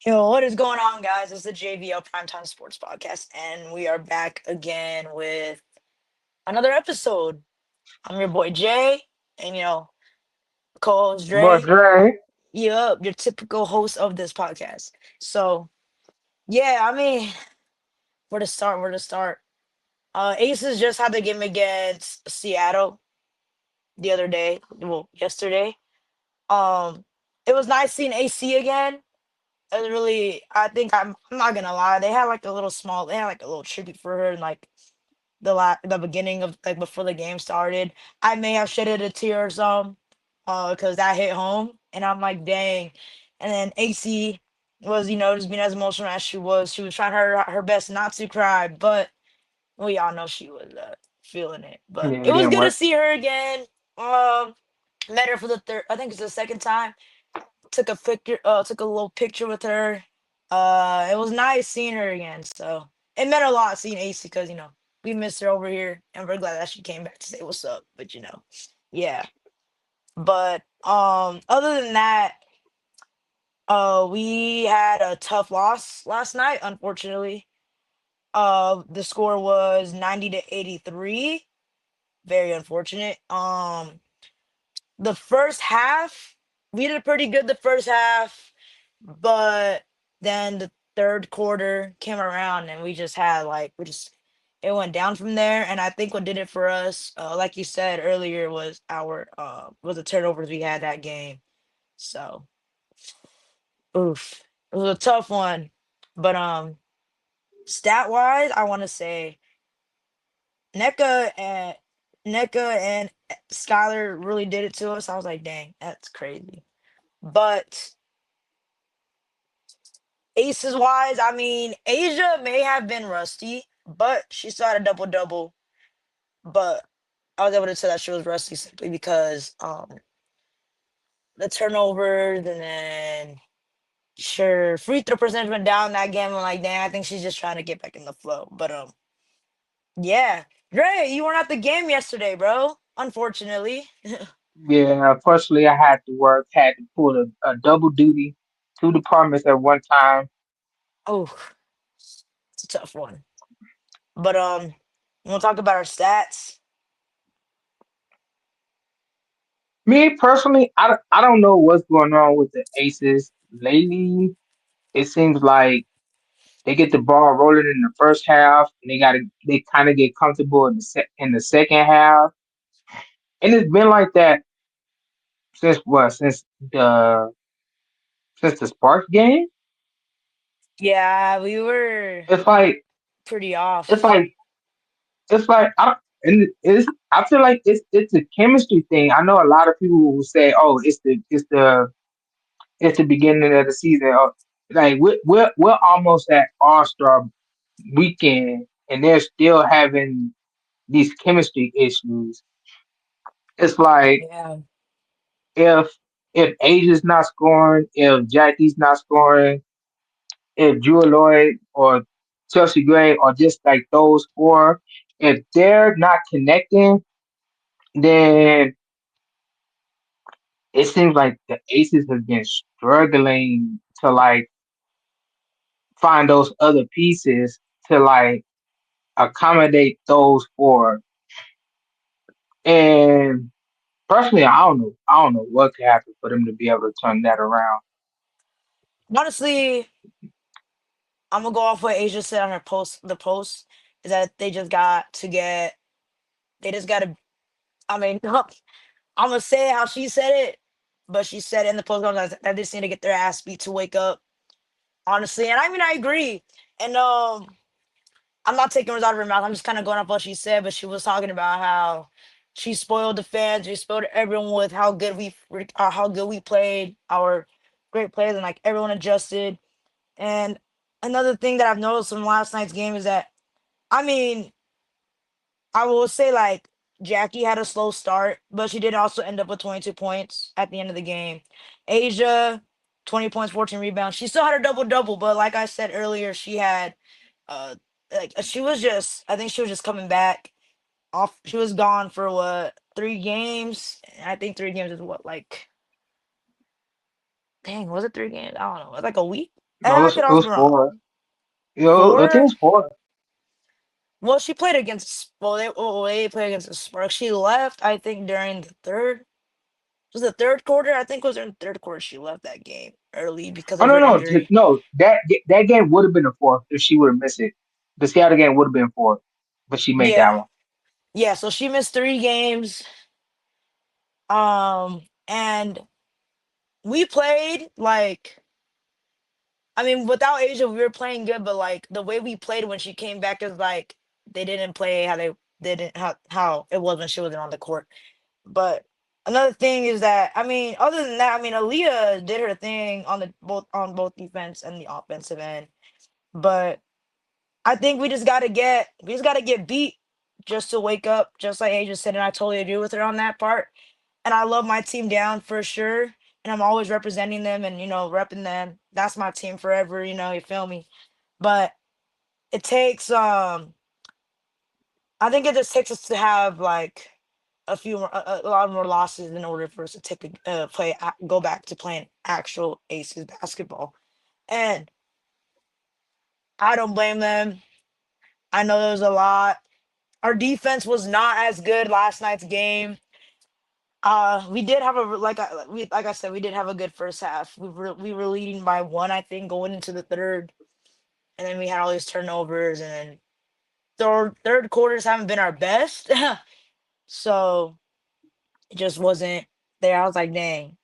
Yo, what is going on, guys? It's the JVL Primetime Sports Podcast, and we are back again with another episode. I'm your boy Jay, and co-host But Dre. Dre, Yup, your typical host of this podcast. So, yeah, where to start? Where to start? Aces just had the game against Seattle the other day. Well, yesterday. Um, it was nice seeing AC again. It was really, I think I'm not gonna lie. They had like a little tribute for her, and like the beginning of like before the game started. I may have shedded a tear or some, because that hit home, and I'm like, dang. And then AC was, just being as emotional as she was. She was trying her best not to cry, but we all know she was feeling it. But yeah, it it was didn't good to work. see her again. Um, Met her for the third. I think it's the second time. Took a little picture with her. It was nice seeing her again. So it meant a lot seeing AC because we missed her over here, and we're glad that she came back to say what's up. But yeah. But other than that, we had a tough loss last night. Unfortunately, the score was 90-83. Very unfortunate. The first half, we did pretty good the first half, but then the third quarter came around and we just had like we just it went down from there. And I think what did it for us, like you said earlier, was the turnovers we had that game. So oof. It was a tough one. But stat wise, I wanna say NECA and NECA and Skylar really did it to us. I was like, dang, that's crazy. But aces wise, Asia may have been rusty, but she still had a double double. But I was able to tell that she was rusty simply because the turnovers, and then sure free throw percentage went down that game. I'm like, dang, I think she's just trying to get back in the flow. But yeah. Dre, you weren't at the game yesterday, bro. Unfortunately. Yeah, unfortunately, I had to work, had to pull a double duty, two departments at one time. Oh, it's a tough one. But we'll talk about our stats. Me personally, I don't know what's going on with the Aces lately. It seems like they get the ball rolling in the first half, and they kind of get comfortable in the second half, and it's been like that since what the since the Sparks game. Yeah, we were It's like pretty it's off. like it's like I don't, and it's I feel like it's a chemistry thing. I know a lot of people will say, "Oh, it's the beginning of the season." Or, like we're almost at All Star weekend, and they're still having these chemistry issues. It's like Yeah. if Asia's not scoring, if Jackie's not scoring, if Drew Lloyd or Chelsea Gray or just like those four, if they're not connecting, then it seems like the Aces have been struggling to like find those other pieces to like accommodate those four. And personally, I don't know what could happen for them to be able to turn that around. Honestly, I'm gonna go off what Asia said on her post. The post is that they just gotta. I mean, I'm gonna say it how she said it, but she said in the post that they just need to get their ass beat to wake up. Honestly, and I agree. And I'm not taking words out of her mouth. I'm just kind of going off what she said, but she was talking about how she spoiled the fans, she spoiled everyone with how good we played, our great plays, and like everyone adjusted. And another thing that I've noticed from last night's game is that, I mean, I will say like Jackie had a slow start, but she did also end up with 22 points at the end of the game. Asia, 20 points, 14 rebounds. She still had her double double, but like I said earlier, she had uh she was just I think she was just coming back off. She was gone for what, 3 games? And I think 3 games is what, like, dang, was it 3 games? I don't know. It was like a week. And No, I could it also was be four. wrong. You know, I think Four? it's four. Well, she played against. They played against the Sparks. She left, I think, during the third. Was the third quarter? I think it was in the third quarter. She left that game early because Oh of no, her no, injury. no. That game would have been a four if she would have missed it. The Seattle game would have been four, but she made that Yeah, one. yeah. So she missed 3 games. And we played like. I mean, without Asia, we were playing good, but like the way we played when she came back is like they didn't play how they didn't how it was when she wasn't on the court. But another thing is that I mean, other than that, I mean, Aaliyah did her thing on both defense and the offensive end. But I think we just gotta get beat just to wake up, just like Asia said, and I totally agree with her on that part. And I love my team down for sure. And I'm always representing them and repping them. That's my team forever, you feel me? But it takes I think it just takes us to have like a lot more losses in order for us to go back to playing actual Aces basketball. And I don't blame them. I know there was a lot. Our defense was not as good last night's game. We did have like I said, we did have a good first half. We were leading by one, I think, going into the third, and then we had all these turnovers, and then third quarters haven't been our best, so it just wasn't there. I was like, dang.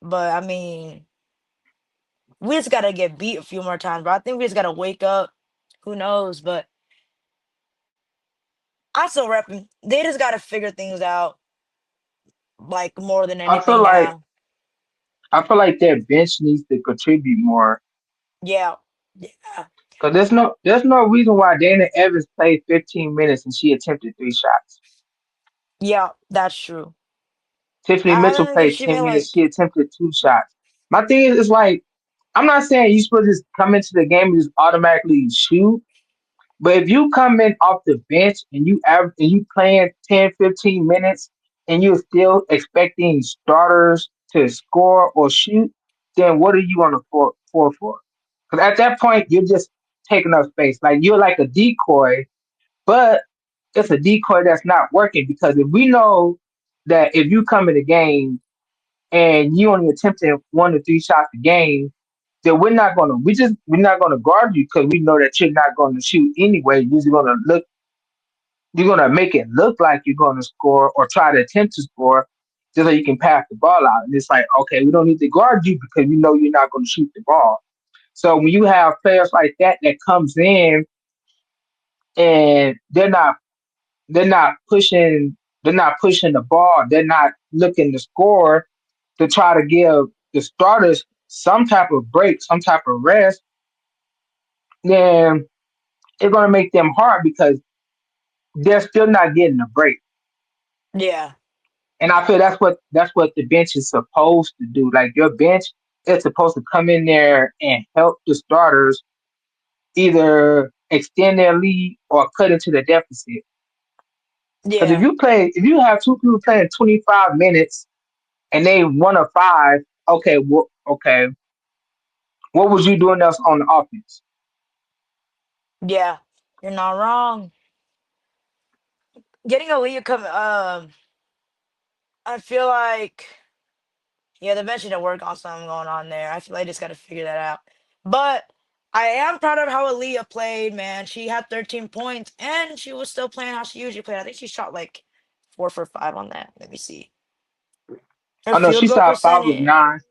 But I mean, we just gotta get beat a few more times. But I think we just gotta wake up. Who knows? But I still repping. They just gotta figure things out, like more than I feel anything like now. I feel like their bench needs to contribute more Yeah, yeah, because there's no reason why Dana Evans played 15 minutes and she attempted three shots. yeah. That's true. Tiffany I Mitchell don't think played she 10 meant minutes. like, She attempted two shots. My thing is, it's like I'm not saying you supposed to just come into the game and just automatically shoot. But if you come in off the bench and you playing 10, 15 minutes and you're still expecting starters to score or shoot, then what are you on the floor for? Because at that point you're just taking up space. Like you're like a decoy, but it's a decoy that's not working because if we know that if you come in the game and you only attempting 1 to 3 shots a game, then we're not gonna guard you because we know that you're not gonna shoot anyway. You're gonna make it look like you're gonna score or try to attempt to score just so you can pass the ball out. And it's like, okay, we don't need to guard you because we know you're not gonna shoot the ball. So when you have players like that comes in and they're not pushing the ball, they're not looking to score to try to give the starters some type of break, some type of rest, then it's gonna make them hard because they're still not getting a break. yeah, And I feel that's what the bench is supposed to do. Like your bench is supposed to come in there and help the starters either extend their lead or cut into the deficit. Because yeah, if you have two people playing 25 minutes and they 1 of 5, okay, okay, what was you doing else on the offense? yeah. You're not wrong. Getting a lead come. I feel like yeah, they mentioned to work on something going on there. I feel like they just got to figure that out. But I am proud of how Aaliyah played, man. She had 13 points and she was still playing how she usually played. I think she shot like 4 for 5 on that. Let me see. Her I know field she goal shot 5 of 9. percentage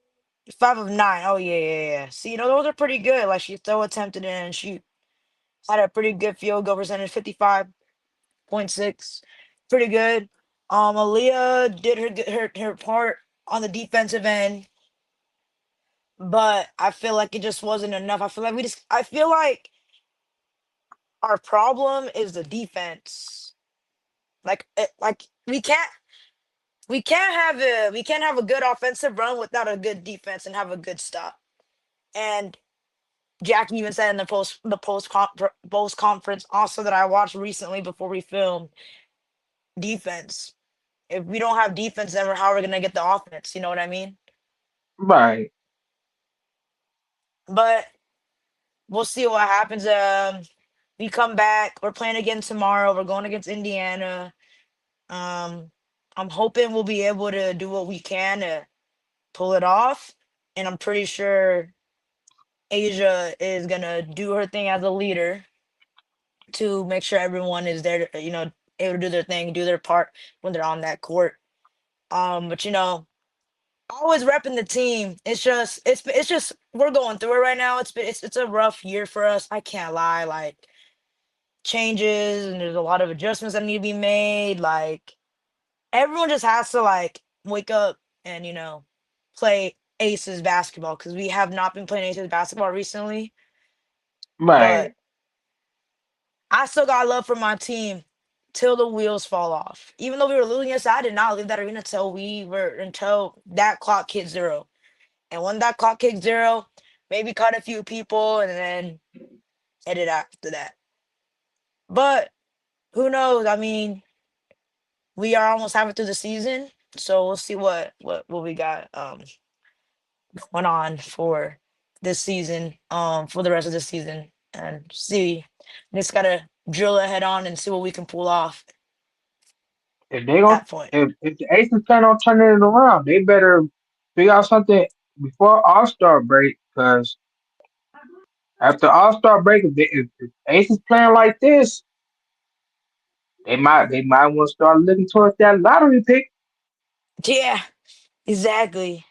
5 of 9. Oh yeah, yeah, yeah. See, those are pretty good. Like she still attempted it and she had a pretty good field goal percentage, 55.6. Pretty good. Aaliyah did her part on the defensive end, but I feel like it just wasn't enough. I feel like our problem is the defense. Like we can't have a good offensive run without a good defense and have a good stop. And Jack even said in post conference also that I watched recently before we filmed, defense. If we don't have defense, then how are we gonna get the offense? You know what I mean? Right. But we'll see what happens. We come back. We're playing again tomorrow. We're going against Indiana. Um, I'm hoping we'll be able to do what we can to pull it off, and I'm pretty sure Asia is gonna do her thing as a leader to make sure everyone is there to, able to do their thing, do their part when they're on that court. But always repping the team. It's just we're going through it right now. It's a rough year for us. I can't lie. Like changes and there's a lot of adjustments that need to be made. Like everyone just has to like wake up and play Aces basketball because we have not been playing Aces basketball recently. But Right. I still got love for my team till the wheels fall off. Even though we were losing, yes, I did not leave that arena until that clock hit zero. And when that clock hit zero, maybe cut a few people and then headed after that. But who knows? I mean, we are almost halfway through the season, so we'll see what we got going on for this season, for the rest of the season, and see. Just gotta drill ahead on and see what we can pull off If they at don't, that point. if the Aces plan on turning it around, they better figure out something before All Star break. Because after All Star break, if Aces playing like this, they might want to start looking towards that lottery pick. Yeah, exactly.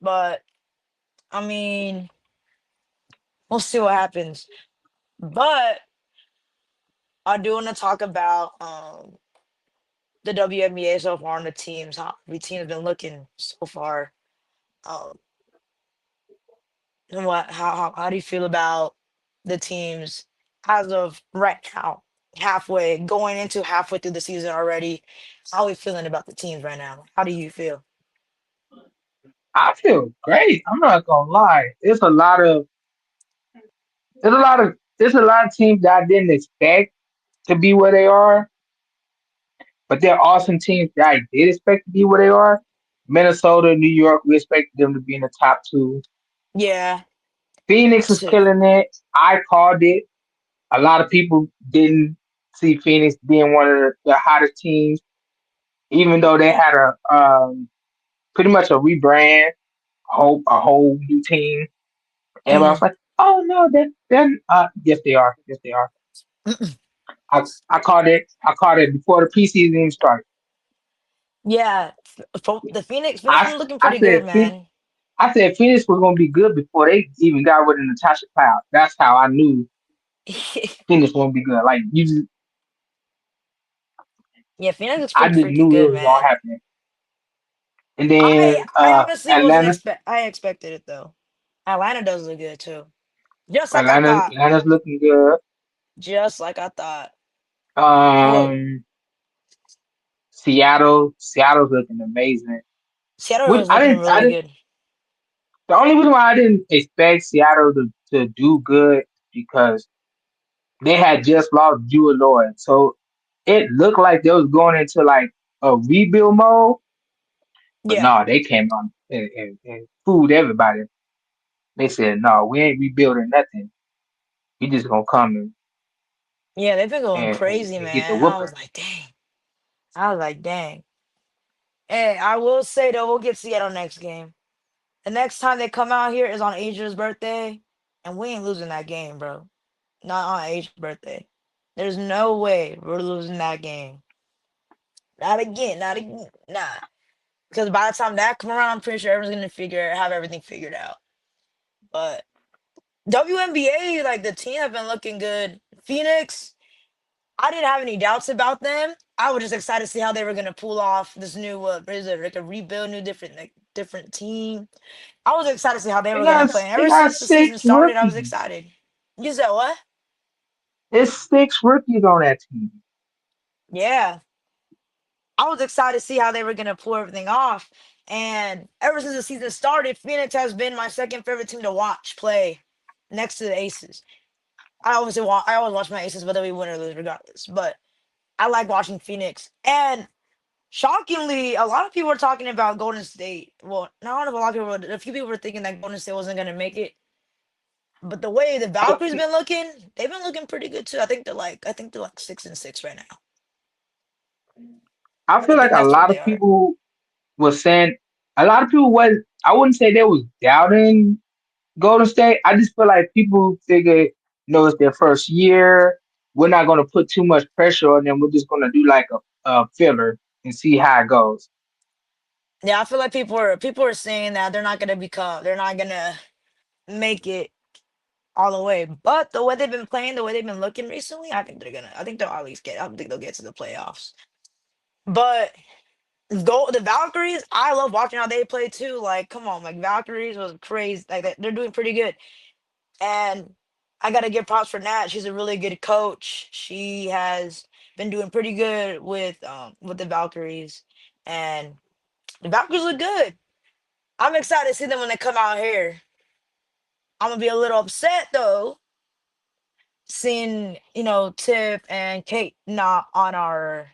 But I mean, we'll see what happens. But I do want to talk about the WNBA so far and the teams. How every team has been looking so far. Um, and how do you feel about the teams as of right now? Halfway going into halfway through the season already. How are we feeling about the teams right now? How do you feel? I feel great. I'm not gonna lie. There's a lot of teams that I didn't expect to be where they are, but there are awesome teams that I did expect to be where they are. Minnesota, New York, we expected them to be in the top two. Yeah, Phoenix is too. killing it. I called it. A lot of people didn't see Phoenix being one of the hottest teams, even though they had pretty much a rebrand, a whole new team. Everybody was Mm. like, "Oh no, then yes they are, yes they are." I called it. I called it before the preseason even started. Yeah, the Phoenix I been looking I pretty good, said man. I said Phoenix was gonna be good before they even got rid of Natasha Cloud. That's how I knew Phoenix was gonna be good. Like Yeah, Phoenix looks I pretty just freaking knew it good, was gonna man. happen. And I then I honestly wasn't Atlanta, expect I expected it though. Atlanta does look good too. Just like I Atlanta, thought. Atlanta's looking good. Just like I thought. Well, Um, Seattle's looking amazing. Seattle Which is looking I really didn't. good. The only reason why I didn't expect Seattle to do good because they had just lost Jewel Lloyd, so it looked like they was going into like a rebuild mode. But Yeah. no, they came on and fooled everybody. They said, "No, we ain't rebuilding nothing. We just gonna come Yeah, they've been going crazy, and get the man. I was whooper." like, dang. I was like, dang. Hey, I will say though, we'll get Seattle next game. The next time they come out here is on Asia's birthday, and we ain't losing that game, bro. Not on Asia's birthday. There's no way we're losing that game. Not again. Not again. Nah. Because by the time that come around, I'm pretty sure everyone's gonna have everything figured out. But WNBA, like the team have been looking good. Phoenix, I didn't have any doubts about them. I was just excited to see how they were gonna pull off this new what is it like a rebuild, new different team. I was excited to see how they They were gonna got play. And they ever got since the season six started, I was rookies. excited. You said what? There's six rookies on that team. Yeah. I was excited to see how they were gonna pull everything off. And ever since the season started, Phoenix has been my second favorite team to watch play next to the Aces. I always watch my Aces whether we win or lose regardless. But I like watching Phoenix. And shockingly, a lot of people were talking about Golden State. Well, not a lot of people, a few people were thinking that Golden State wasn't gonna make it. But the way the I, Valkyries been looking, they've been looking pretty good too. I think they're like 6-6 right now. I I feel like think a that's what lot they of are. people was saying, a lot of people was, I wouldn't say they was doubting Golden State. I just feel like people figured, it's their first year. We're not going to put too much pressure on them. We're just going to do like a filler and see how it goes. Yeah, I feel like people are saying that they're not gonna make it all the way. But the way they've been playing, the way they've been looking recently, I think they'll at least get. I don't think they'll get to the playoffs. But the Valkyries, I love watching how they play too. Like, come on, like Valkyries was crazy. Like they're doing pretty good. And I gotta give props for Nat. She's a really good coach. She has been doing pretty good with the Valkyries. And the Valkyries look good. I'm excited to see them when they come out here. I'm gonna be a little upset though, seeing Tiff and Kate not on our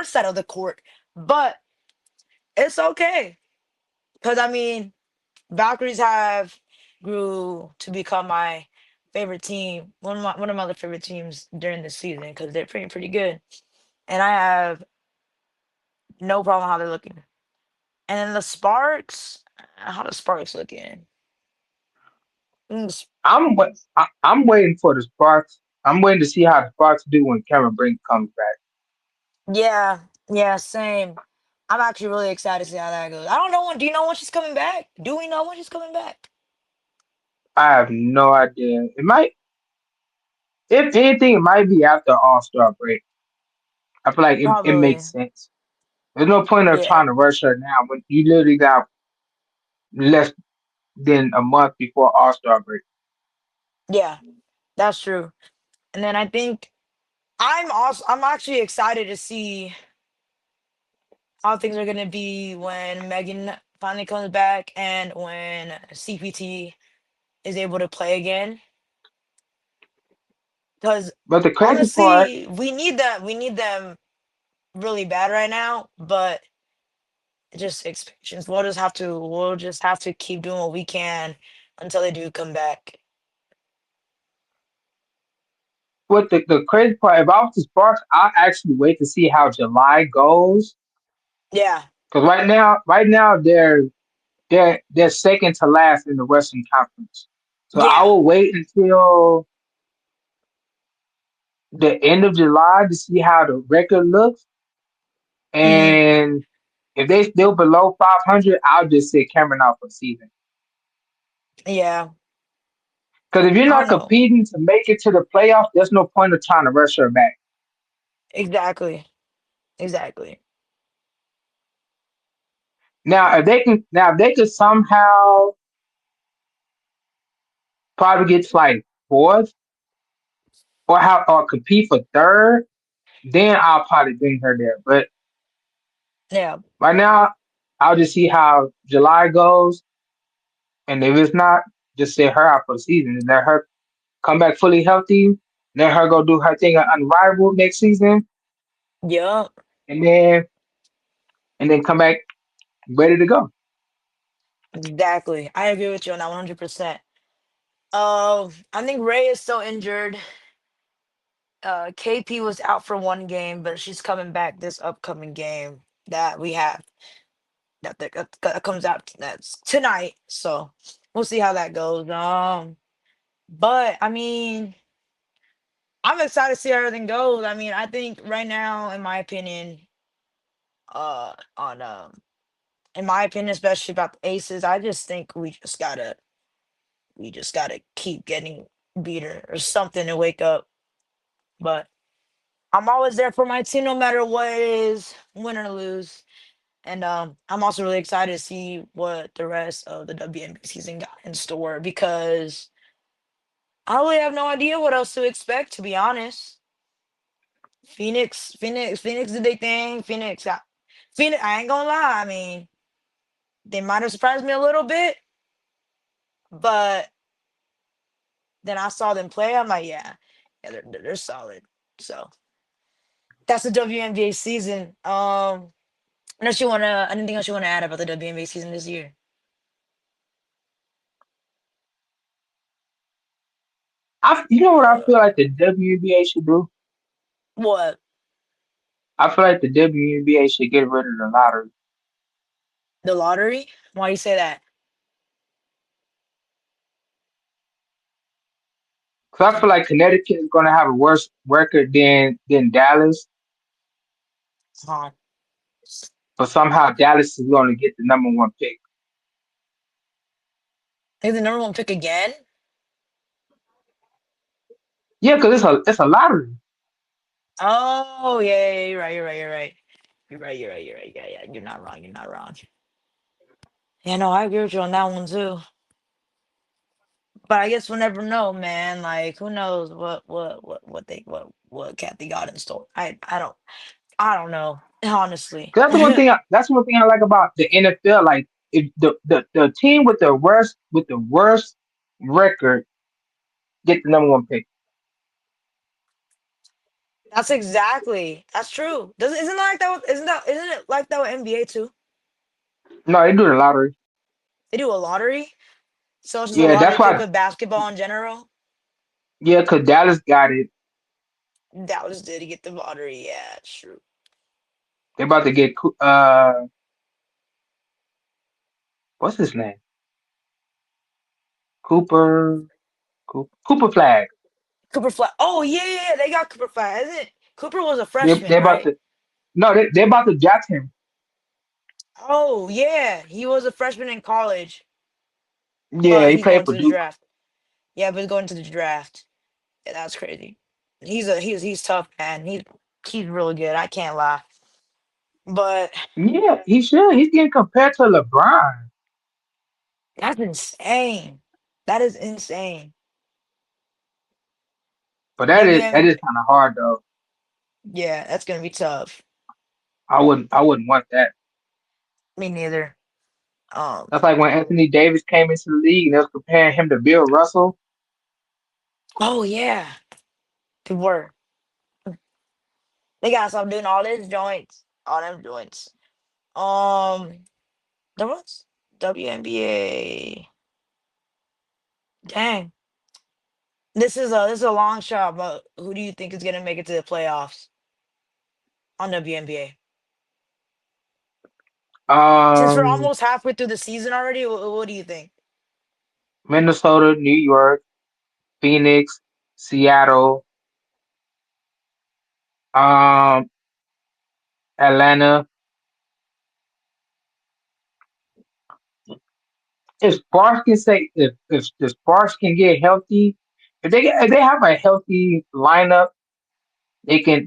side of the court, but it's okay because I mean Valkyries have grew to become my favorite team, one of my other favorite teams during the season because they're pretty good, and I have no problem how they're looking. And then the Sparks, how the Sparks looking? Mm, I'm waiting for the Sparks. I'm waiting to see how the Sparks do when Cameron Brink comes back. Yeah, yeah, same. I'm actually really excited to see how that goes. I don't know when. Do you know when she's coming back? Do we know when she's coming back? I have no idea. It might, if anything, it might be after All Star break. I feel like it Probably. makes sense. There's no point of Yeah, trying to rush her now when you literally got less than a month before All Star break. yeah, that's true. And then I think I'm actually excited to see how things are gonna be when Megan finally comes back and when CPT is able to play again. Because But the crazy part, honestly, we need them. We need them really bad right now. But just expectations. We'll just have to keep doing what we can until they do come back. the crazy part, if I was the Sparks, I actually wait to see how July goes. Yeah. Because right now they're second to last in the Western Conference. So I Yeah. will wait until the end of July to see how the record looks. Hmm. And if they still below 500, I'll just say Cameron out for the season. Yeah. Because if you're I don't not know. competing to make it to the playoffs, there's no point of trying to rush her back. Exactly. Exactly. Now if they could somehow probably get to like fourth or compete for third, then I'll probably bring her there. But Yeah. right now, I'll just see how July goes, and if it's not, just sit her out for the season and let her come back fully healthy. Let her go do her thing at Unrivaled next season, Yup. and then come back ready to go. Exactly. I agree with you on that 100%. I think Ray is still injured. KP was out for one game, but she's coming back this upcoming game that we have that comes out that's tonight. So we'll see how that goes. But I mean, I'm excited to see how everything goes. I mean, I think right now, on in my opinion, especially about the Aces, I just think we just gotta keep getting beater or something to wake up. But I'm always there for my team, no matter what it is, win or lose. And I'm also really excited to see what the rest of the WNBA season got in store because I really have no idea what else to expect. To be honest, Phoenix did their thing. Phoenix. I ain't gonna lie. I mean, they might have surprised me a little bit, but then I saw them play. I'm like, yeah, yeah, they're solid. So that's the WNBA season. Unless you wanna anything else you wanna add about the WNBA season this year? You know what I Uh, feel like the WNBA should do? what? I feel like the WNBA should get rid of the lottery. The lottery? Why you say that? Cause I feel like Connecticut is gonna have a worse record than Dallas, Huh? but somehow Dallas is gonna get the number one pick. They the number one pick again? Yeah, cause it's a lottery. Oh yeah, yeah, you're right. You're right. You're right. You're right. You're right. You're right. Yeah, yeah. You're not wrong. You're not wrong. Yeah, no, I agree with you on that one too. But I guess we'll never know, man. Like, who knows what Kathy got in store? I don't know, honestly. 'Cause that's the one thing. That's one thing I like about the NFL. Like, if the team with the worst record get the number one pick. That's true. Doesn't isn't that like that? Isn't it like that with NBA too? No, they do the lottery. They do a lottery, so it's just a Yeah, lottery that's pick why. with basketball in general. Yeah, cause Dallas got it. Dallas did get the lottery. Yeah, it's true. They about to get what's his name? Cooper Cooper Flag. Cooper Flag. Oh yeah, yeah, yeah, they got Cooper Flag. Isn't it? Cooper was a They freshman, about right? to no they about to draft him. Oh yeah, he was a freshman in college, Yeah, but he he's played going for to the Duke. draft. Yeah, but he's going to the draft. Yeah, that's crazy. He's tough, man. He's really good. I can't lie. But Yeah, he should. He's getting compared to LeBron. that's insane. That is insane. But that WM, is kind of hard though. yeah, that's gonna be tough. I wouldn't want that. Me neither. Um, That's like when Anthony Davis came into the league and they was comparing him to Bill Russell. oh yeah, they were. They gotta stop doing all these joints, all them joints. There was WNBA. Dang, this is a long shot, but who do you think is gonna make it to the playoffs on WNBA? Since we're Um, almost halfway through the season already, what do you think? Minnesota, New York, Phoenix, Seattle, um, Atlanta. If Sparks can say if the Sparks can get healthy, if they have a healthy lineup, they can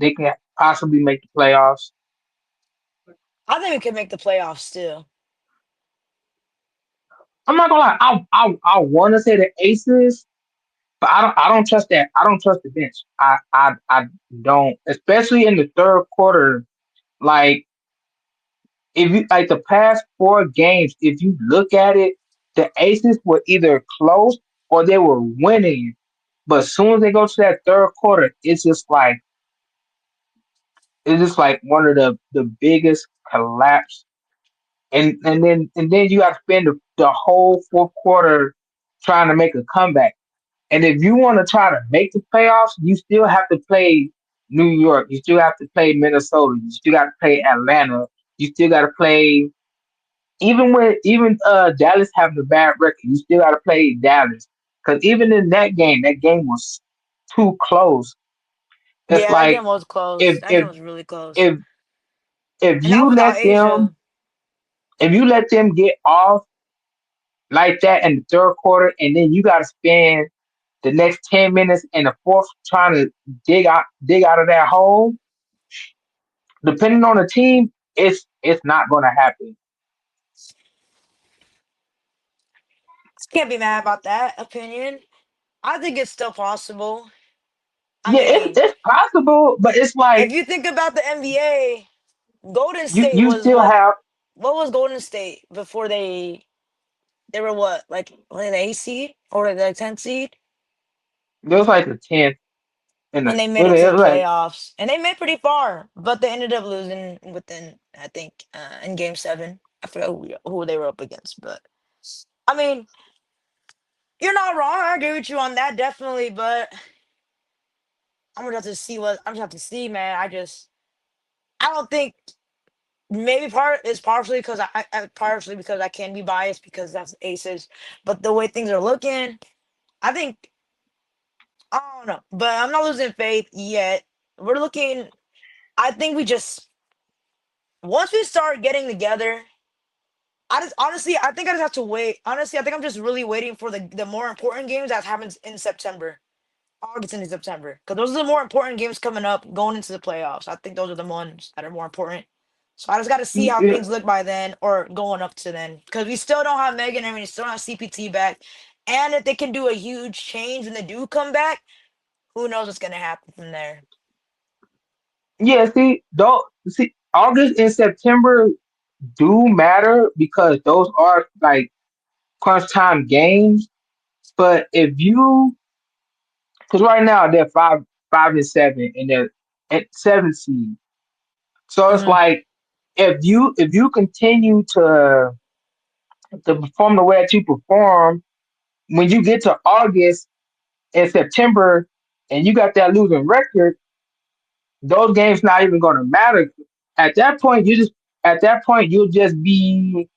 possibly make the playoffs. I think we can make the playoffs still. I'm not gonna lie. I want to say the Aces, but I don't trust that. I don't trust the bench. I don't, especially in the third quarter. Like if you like the past four games, if you look at it, the Aces were either close or they were winning. But as soon as they go to that third quarter, it's just like one of the biggest collapse. And then you have to spend the whole fourth quarter trying to make a comeback. And if you want to try to make the playoffs, you still have to play New York. You still have to play Minnesota. You still got to play Atlanta. You still got to play even Dallas having a bad record. You still got to play Dallas because even in that game was too close. It's Yeah, that game like was close. if That game if was really close. if if And that you was without let them Asia. if you let them get off like that in the third quarter, and then you got to spend the next 10 minutes in the fourth trying to dig out of that hole. Depending on the team, it's not going to happen. Can't be mad about that opinion. I think it's still possible. I Yeah, mean, it's possible, but it's if like you think about the NBA, Golden you State you was still have what was Golden State before they were what, like an A seed or the 10th seed? there's like a 10th and And a they made it it to the is like playoffs. And they made pretty far, but they ended up losing within, I think, in game seven. I forgot who they were up against, but I mean, You're not wrong. I agree with you on that, definitely. But I'm gonna have to see, man. I don't think maybe part is partially because partially because I can be biased because that's Aces. But the way things are looking, I think I don't know. But I'm not losing faith yet. We're looking. I think we just once we start getting together. I just honestly, I think I just have to wait. Honestly, I think I'm just really waiting for the more important games that happens in September. August into September. Because those are the more important games coming up going into the playoffs. I think those are the ones that are more important. So I just got to see how Yeah, things look by then or going up to then. Because we still don't have Megan and we still don't have CPT back. And if they can do a huge change when they do come back, who knows what's going to happen from there. yeah. See, August and September do matter because those are like crunch time games. But if you, because right now they're 5-7, and they're at 7 seed. So it's Hmm. like if you continue to perform the way that you perform, when you get to August and September, and you got that losing record, those games not even going to matter. At that point, you'll just be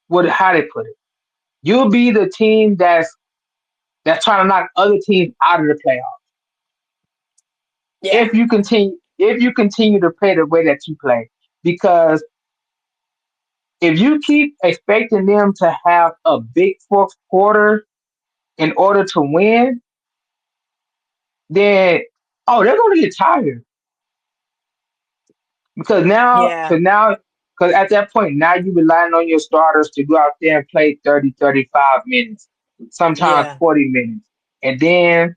what how they put it. You'll be the team that's trying to knock other teams out of the playoffs. Yeah. If you continue to play the way that you play, because if you keep expecting them to have a big fourth quarter in order to win, then they're going to get tired because Yeah. at that point now you relying on your starters to go out there and play 30, 35 minutes, sometimes Yeah. 40 minutes, and then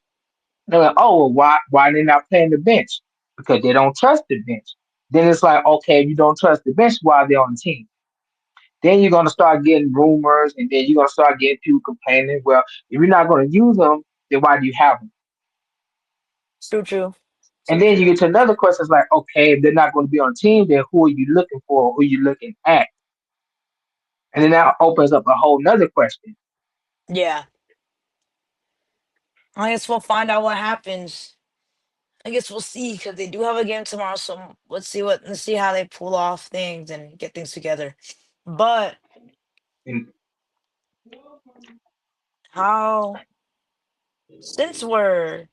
they're like, oh, well, why they not playing the bench? Because they don't trust the bench. Then it's like, okay, if you don't trust the bench, why are they on the team? Then you're gonna start getting rumors, and then you're gonna start getting people complaining. Well, if you're not gonna use them, then why do you have them? So true. And So then you true. get to another question. It's like, okay, if they're not going to be on the team, then who are you looking for? Who are you looking at? And then that opens up a whole nother question. Yeah. I guess we'll find out what happens. I guess we'll see because they do have a game tomorrow. So let's see how they pull off things and get things together. But And how since we're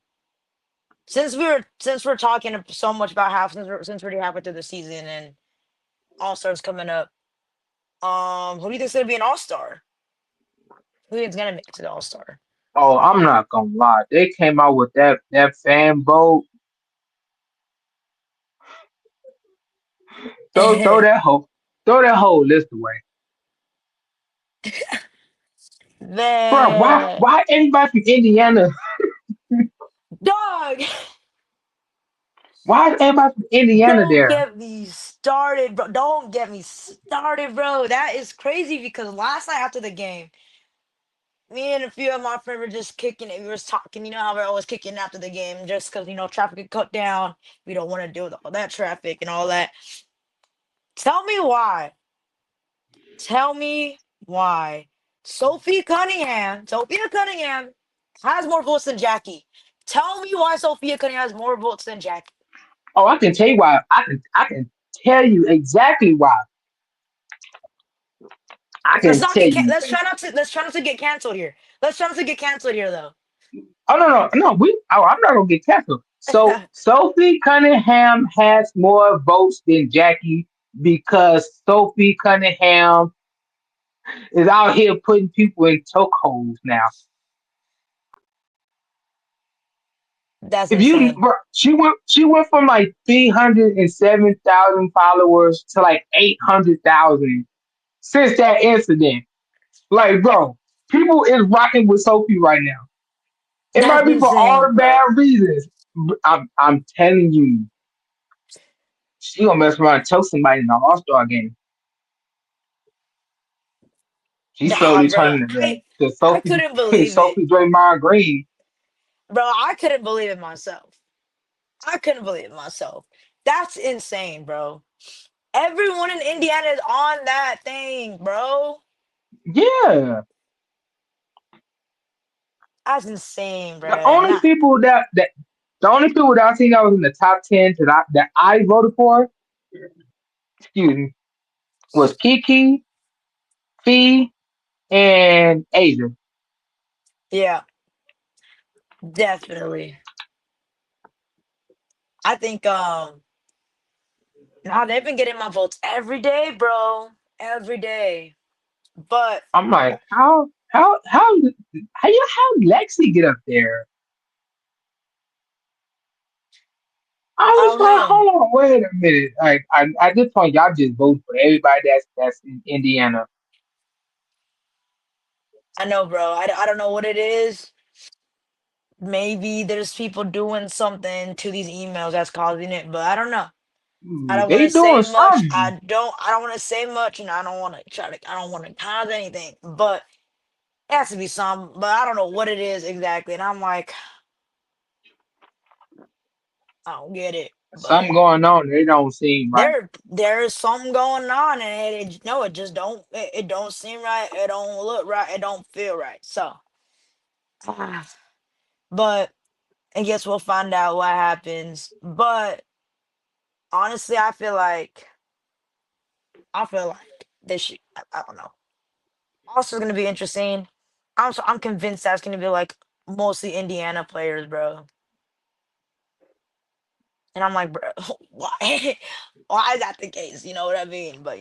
since we're talking so much about half since we're already halfway through the season and All Stars coming up, who do you think's gonna be an All Star? Who do you think's gonna make it to the All Star? I'm not gonna lie, they came out with that fan vote. Throw that whole list away, bro. Why Man, why everybody from Indiana? dog, Why is everybody from Indiana don't there? get me started, bro. Don't get me started, bro. That is crazy because last night after the game, me and a few of my friends were just kicking it. We was talking, you know how we're always kicking after the game just because, traffic get cut down. We don't want to deal with all that traffic and all that. Tell me why. Tell me why. Sophia Cunningham has more votes than Jackie. Tell me why Sophia Cunningham has more votes than Jackie. Oh, I can tell you why. I can tell you exactly why. I Let's can not tell get you. let's try not to get canceled here. Let's try not to get canceled here though. Oh no. I'm not gonna get canceled. So Sophie Cunningham has more votes than Jackie because Sophie Cunningham is out here putting people in chokeholds now. That's If you, insane. bro, she went from like 307,000 followers to like 800,000 since that incident. Like, bro, people is rocking with Sophie right now. It That's might be for all insane, the bad bro. reasons. I'm telling you, she gonna mess around and choke somebody in the All Star game. She's Nah, slowly bro. turning to the I Sophie couldn't believe it. Sophie Draymond Green. Bro, I couldn't believe it myself. I couldn't believe it myself. That's insane, bro. Everyone in Indiana is on that thing, bro. Yeah. That's insane, bro. The And only people that the only people that I think that was in the top 10 that I voted for, excuse me, was Kiki, Fee, and Asia. yeah, definitely. I think now they've been getting my votes every day, bro. Every day. But I'm like, how Lexi get up there? I I was don't like, know. hold on, wait a minute. Like, at this point, y'all just vote for everybody that's in Indiana. I know, bro. I don't know what it is. Maybe there's people doing something to these emails that's causing it, but I don't know. I don't want They to say doing much. something. I don't want to say much, and I don't want to try to. I don't want to cause anything. But it has to be some. But I don't know what it is exactly. And I'm like, I don't get it. But Something going on. They don't seem right. there is something going on, and no, it just don't. It don't seem right. It don't look right. It don't feel right. So, but I guess we'll find out what happens. But honestly, I feel like this. I don't know. Also, going to be interesting. I'm convinced that's going to be like mostly Indiana players, bro. And I'm like, bro, why? Why is that the case? You know what I mean? But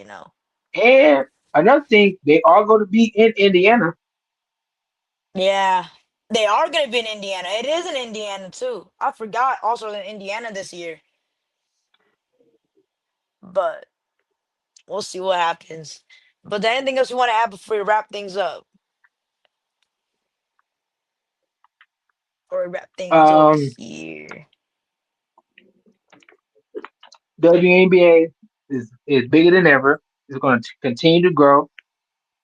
And another thing, they are going to be in Indiana. yeah, they are going to be in Indiana. It is in Indiana too. I forgot. Also in Indiana this year, but we'll see what happens. But there anything else you want to add before we wrap things up, or we wrap things up Um, here? WNBA is bigger than ever. It's going to continue to grow,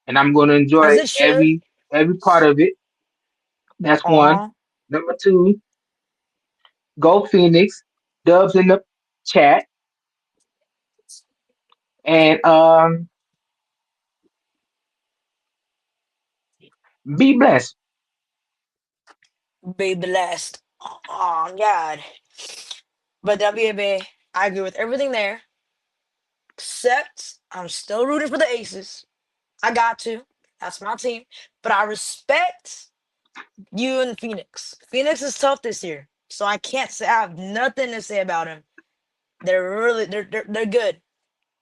and I'm going to As enjoy it should. every part of it. That's one. Aw, Number two, go Phoenix. Dubs in the chat, and be blessed. be blessed. Oh God. But WNBA, I agree with everything there. Except I'm still rooting for the Aces. I got to. That's my team. But I respect you and Phoenix. Phoenix is tough this year. So I can't say I have nothing to say about him. They're good.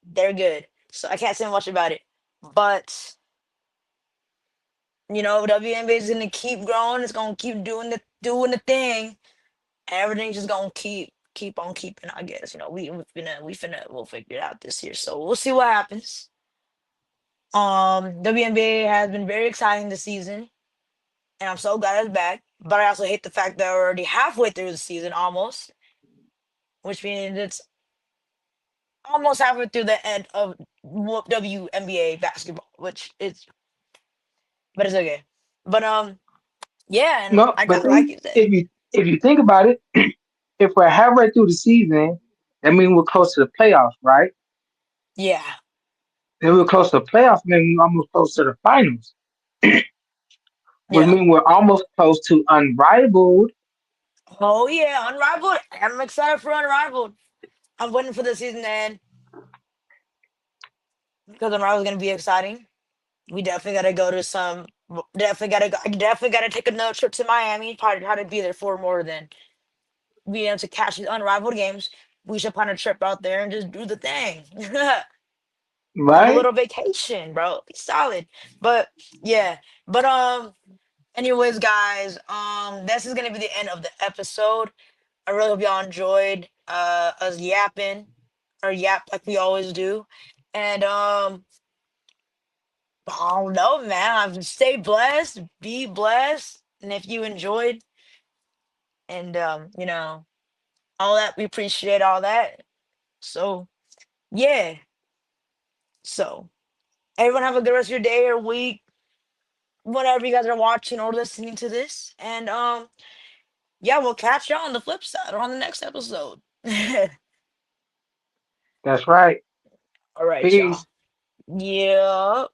They're good. So I can't say much about it. But WNBA is gonna keep growing. It's gonna keep doing the thing. And everything's just gonna keep on keeping, I guess. We'll figure it out this year. So we'll see what happens. WNBA has been very exciting this season, and I'm so glad it's back. But I also hate the fact that we're already halfway through the season almost, which means it's almost halfway through the end of WNBA basketball, which is but it's okay. But yeah, and No, I but got like then you said, if you think about it, if we're halfway through the season, that means we're close to the playoffs, right? yeah, Then we're close to the playoffs, then we're almost close to the finals, which yeah. means we're almost close to unrivaled. Oh yeah, Unrivaled. I'm excited for Unrivaled. I'm waiting for the season to end because Unrivaled is gonna be exciting. We definitely gotta go to some. Definitely gotta go. I definitely gotta take another trip to Miami. Probably try to be there for more than being able to catch these unrivaled games. We should plan a trip out there and just do the thing. Have a Right? little vacation, bro. Be solid. But yeah. But anyways, guys, this is gonna be the end of the episode. I really hope y'all enjoyed us yapping or yap like we always do. And I don't know, man. I've stay blessed, be blessed. And if you enjoyed and all that, we appreciate all that. So yeah. So everyone have a good rest of your day or week, whenever you guys are watching or listening to this. And yeah, we'll catch y'all on the flip side or on the next episode. That's right. All right, y'all. Peace. Yeah.